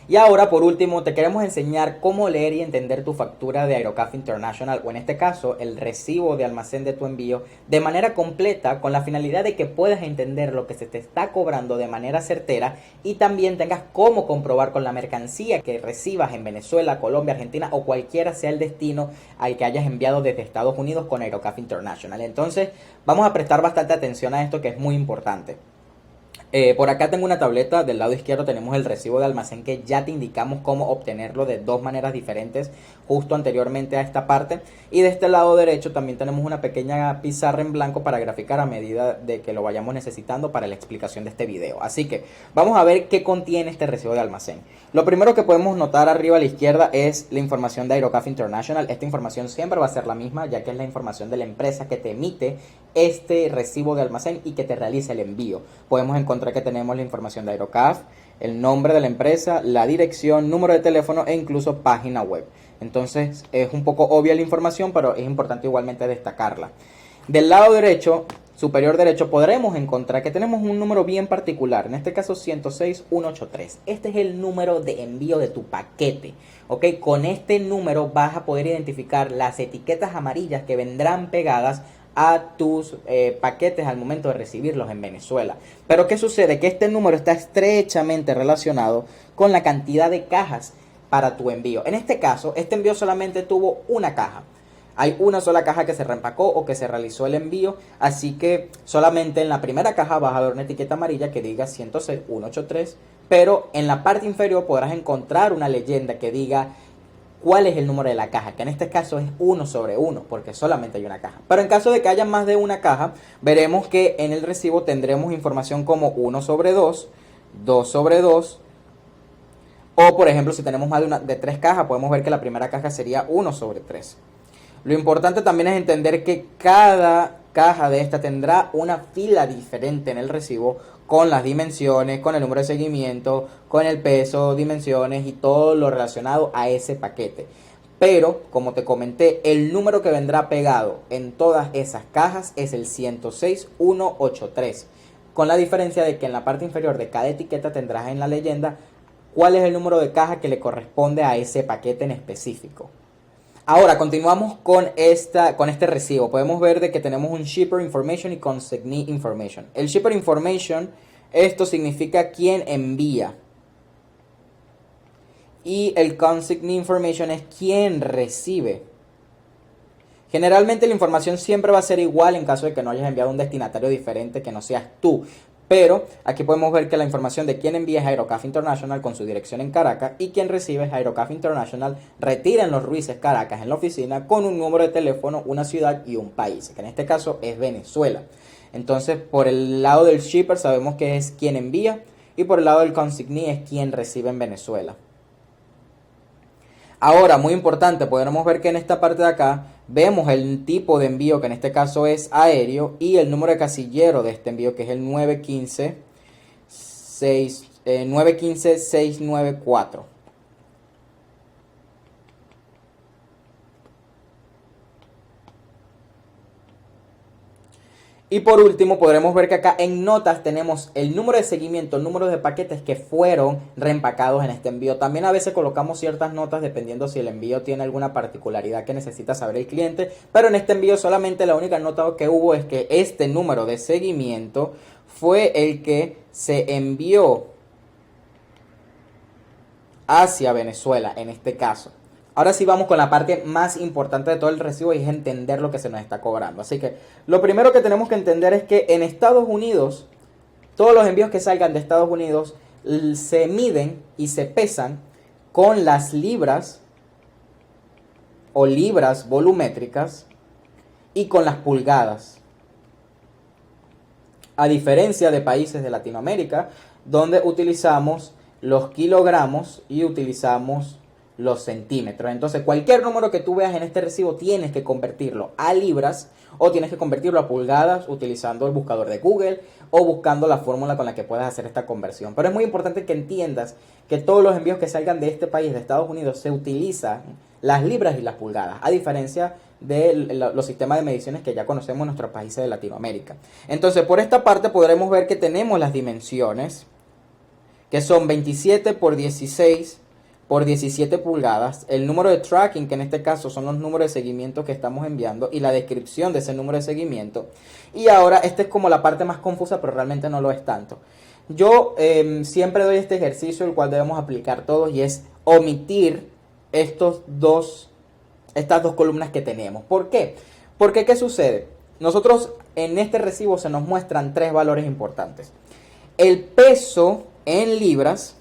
Y ahora, por último, te queremos enseñar cómo leer y entender tu factura de Aerocaf International, o en este caso, el recibo de almacén de tu envío, de manera completa, con la finalidad de que puedas entender lo que se te está cobrando de manera certera y también tengas cómo comprobar con la mercancía que recibas en Venezuela, Colombia, Argentina o cualquiera sea el destino al que hayas enviado desde Estados Unidos con Aerocaf International. Entonces, vamos a prestar bastante atención a esto, que es muy importante. Por acá tengo una tableta, del lado izquierdo tenemos el recibo de almacén, que ya te indicamos cómo obtenerlo de dos maneras diferentes justo anteriormente a esta parte. Y de este lado derecho también tenemos una pequeña pizarra en blanco para graficar a medida de que lo vayamos necesitando para la explicación de este video. Así que vamos a ver qué contiene este recibo de almacén. Lo primero que podemos notar arriba a la izquierda es la información de Aerocaf International. Esta información siempre va a ser la misma, ya que es la información de la empresa que te emite este recibo de almacén y que te realiza el envío. Podemos encontrar que tenemos la información de Aerocaf, el nombre de la empresa, la dirección, número de teléfono e incluso página web. Entonces es un poco obvia la información, pero es importante igualmente destacarla. Del lado derecho, superior derecho, podremos encontrar que tenemos un número bien particular, en este caso 106183. Este es el número de envío de tu paquete. ¿Ok? Con este número vas a poder identificar las etiquetas amarillas que vendrán pegadas a tus paquetes al momento de recibirlos en Venezuela. Pero ¿qué sucede? Que este número está estrechamente relacionado con la cantidad de cajas para tu envío. En este caso, este envío solamente tuvo una caja. Hay una sola caja que se reempacó o que se realizó el envío, así que solamente en la primera caja vas a ver una etiqueta amarilla que diga 106183, pero en la parte inferior podrás encontrar una leyenda que diga cuál es el número de la caja, que en este caso es 1 sobre 1, porque solamente hay una caja. Pero en caso de que haya más de una caja, veremos que en el recibo tendremos información como 1 sobre 2, 2 sobre 2, o por ejemplo, si tenemos más de 3 cajas, podemos ver que la primera caja sería 1 sobre 3. Lo importante también es entender que cada caja de esta tendrá una fila diferente en el recibo, con las dimensiones, con el número de seguimiento, con el peso, dimensiones y todo lo relacionado a ese paquete. Pero, como te comenté, el número que vendrá pegado en todas esas cajas es el 106183, con la diferencia de que en la parte inferior de cada etiqueta tendrás en la leyenda cuál es el número de caja que le corresponde a ese paquete en específico. Ahora continuamos con este recibo. Podemos ver de que tenemos un Shipper Information y Consignee Information. El Shipper Information, esto significa quién envía. Y el Consignee Information es quién recibe. Generalmente la información siempre va a ser igual en caso de que no hayas enviado a un destinatario diferente que no seas tú. Pero aquí podemos ver que la información de quién envía es Aerocaf International con su dirección en Caracas, y quien recibe es Aerocaf International, retira en Los Ruices, Caracas, en la oficina, con un número de teléfono, una ciudad y un país, que en este caso es Venezuela. Entonces, por el lado del shipper sabemos que es quien envía, y por el lado del consignee es quien recibe en Venezuela. Ahora, muy importante, podremos ver que en esta parte de acá vemos el tipo de envío, que en este caso es aéreo, y el número de casillero de este envío, que es el 915-694. Y por último podremos ver que acá en notas tenemos el número de seguimiento, el número de paquetes que fueron reempacados en este envío. También a veces colocamos ciertas notas dependiendo si el envío tiene alguna particularidad que necesita saber el cliente. Pero en este envío solamente la única nota que hubo es que este número de seguimiento fue el que se envió hacia Venezuela en este caso. Ahora sí vamos con la parte más importante de todo el recibo, y es entender lo que se nos está cobrando. Así que lo primero que tenemos que entender es que en Estados Unidos, todos los envíos que salgan de Estados Unidos se miden y se pesan con las libras o libras volumétricas y con las pulgadas. A diferencia de países de Latinoamérica, donde utilizamos los kilogramos y utilizamos los centímetros. Entonces cualquier número que tú veas en este recibo tienes que convertirlo a libras o tienes que convertirlo a pulgadas utilizando el buscador de Google o buscando la fórmula con la que puedas hacer esta conversión. Pero es muy importante que entiendas que todos los envíos que salgan de este país, de Estados Unidos, se utilizan las libras y las pulgadas, a diferencia de los sistemas de mediciones que ya conocemos en nuestros países de Latinoamérica. Entonces por esta parte podremos ver que tenemos las dimensiones, que son 27 por 16 por 17 pulgadas, el número de tracking, que en este caso son los números de seguimiento que estamos enviando, y la descripción de ese número de seguimiento. Y ahora, esta es como la parte más confusa, pero realmente no lo es tanto. Yo siempre doy este ejercicio, el cual debemos aplicar todos, y es omitir estas dos columnas que tenemos. ¿Por qué? Porque, ¿qué sucede? Nosotros en este recibo se nos muestran tres valores importantes. El peso en libras,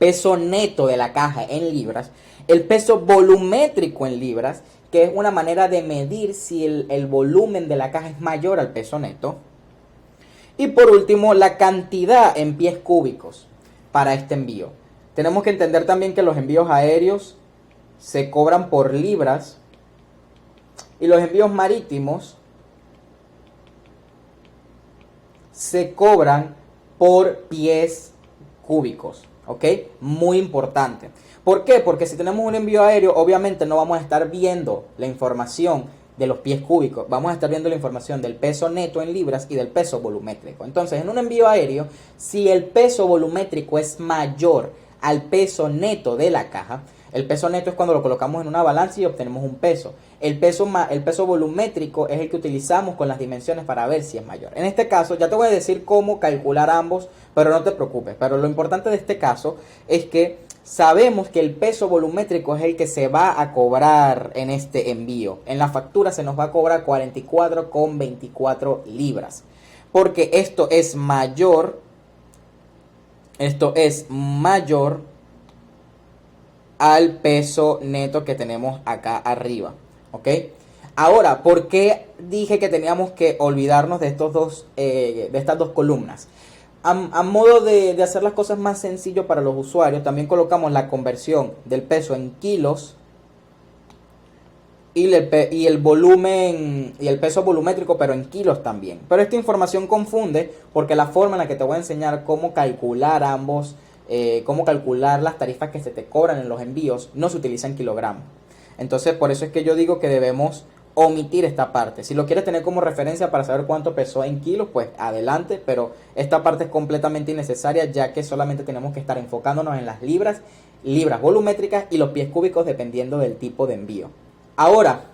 peso neto de la caja en libras, el peso volumétrico en libras, que es una manera de medir si el volumen de la caja es mayor al peso neto. Y por último, la cantidad en pies cúbicos para este envío. Tenemos que entender también que los envíos aéreos se cobran por libras y los envíos marítimos se cobran por pies cúbicos. ¿Ok? Muy importante. ¿Por qué? Porque si tenemos un envío aéreo, obviamente no vamos a estar viendo la información de los pies cúbicos. Vamos a estar viendo la información del peso neto en libras y del peso volumétrico. Entonces, en un envío aéreo, si el peso volumétrico es mayor al peso neto de la caja, el peso neto es cuando lo colocamos en una balanza y obtenemos un peso. El peso volumétrico es el que utilizamos con las dimensiones para ver si es mayor. En este caso, ya te voy a decir cómo calcular ambos, pero no te preocupes. Pero lo importante de este caso es que sabemos que el peso volumétrico es el que se va a cobrar en este envío. En la factura se nos va a cobrar 44,24 libras. Porque esto es mayor al peso neto que tenemos acá arriba. ¿Ok? Ahora, ¿por qué dije que teníamos que olvidarnos de estas dos columnas? A modo de hacer las cosas más sencillo para los usuarios, también colocamos la conversión del peso en kilos y el volumen y el peso volumétrico, pero en kilos también. Pero esta información confunde porque la forma en la que te voy a enseñar cómo calcular cómo calcular las tarifas que se te cobran en los envíos, no se utiliza en kilogramos. Entonces, por eso es que yo digo que debemos omitir esta parte. Si lo quieres tener como referencia para saber cuánto pesó en kilos, pues adelante, pero esta parte es completamente innecesaria, ya que solamente tenemos que estar enfocándonos en las libras volumétricas y los pies cúbicos dependiendo del tipo de envío. Ahora,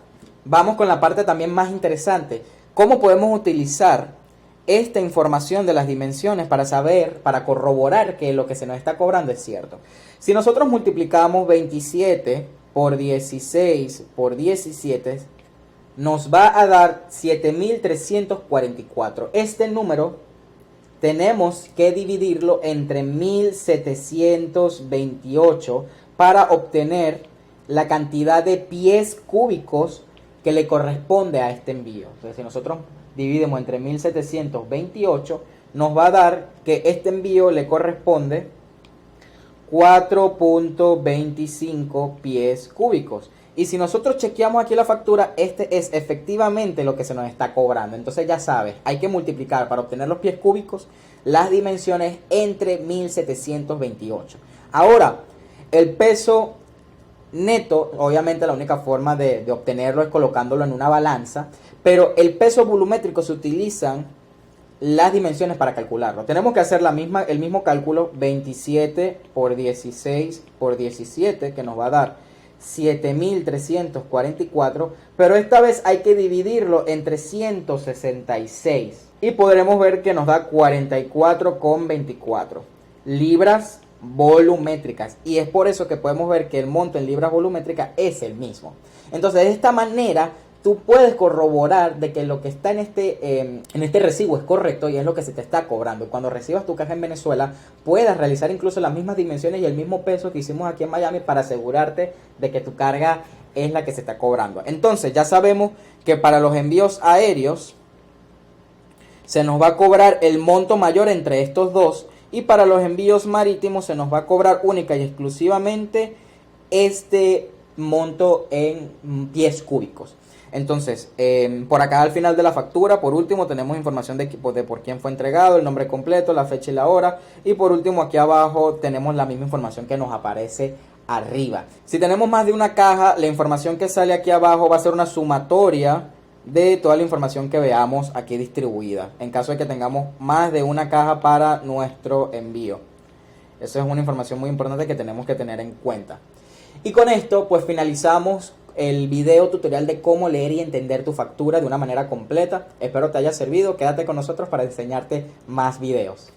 vamos con la parte también más interesante. ¿Cómo podemos utilizar esta información de las dimensiones para corroborar que lo que se nos está cobrando es cierto? Si nosotros multiplicamos 27 por 16 por 17, nos va a dar 7.344. Este número tenemos que dividirlo entre 1.728 para obtener la cantidad de pies cúbicos que le corresponde a este envío. Entonces, si nosotros dividimos entre 1.728, nos va a dar que este envío le corresponde 4.25 pies cúbicos. Y si nosotros chequeamos aquí la factura, este es efectivamente lo que se nos está cobrando. Entonces ya sabes, hay que multiplicar para obtener los pies cúbicos las dimensiones entre 1.728. Ahora, el peso neto, obviamente la única forma de obtenerlo es colocándolo en una balanza, pero el peso volumétrico se utilizan las dimensiones para calcularlo. Tenemos que hacer el mismo cálculo, 27 por 16 por 17, que nos va a dar 7.344, pero esta vez hay que dividirlo entre 166 y podremos ver que nos da 44,24 libras volumétricas, y es por eso que podemos ver que el monto en libras volumétricas es el mismo. Entonces, de esta manera tú puedes corroborar de que lo que está en este recibo es correcto y es lo que se te está cobrando. Cuando recibas tu caja en Venezuela, puedas realizar incluso las mismas dimensiones y el mismo peso que hicimos aquí en Miami para asegurarte de que tu carga es la que se está cobrando. Entonces, ya sabemos que para los envíos aéreos se nos va a cobrar el monto mayor entre estos dos, y para los envíos marítimos se nos va a cobrar única y exclusivamente este monto en pies cúbicos. Entonces, por acá al final de la factura, por último, tenemos información de por quién fue entregado, el nombre completo, la fecha y la hora. Y por último, aquí abajo tenemos la misma información que nos aparece arriba. Si tenemos más de una caja, la información que sale aquí abajo va a ser una sumatoria de toda la información que veamos aquí distribuida, en caso de que tengamos más de una caja para nuestro envío. Eso es una información muy importante que tenemos que tener en cuenta. Y con esto pues finalizamos el video tutorial de cómo leer y entender tu factura de una manera completa. Espero te haya servido. Quédate con nosotros para enseñarte más videos.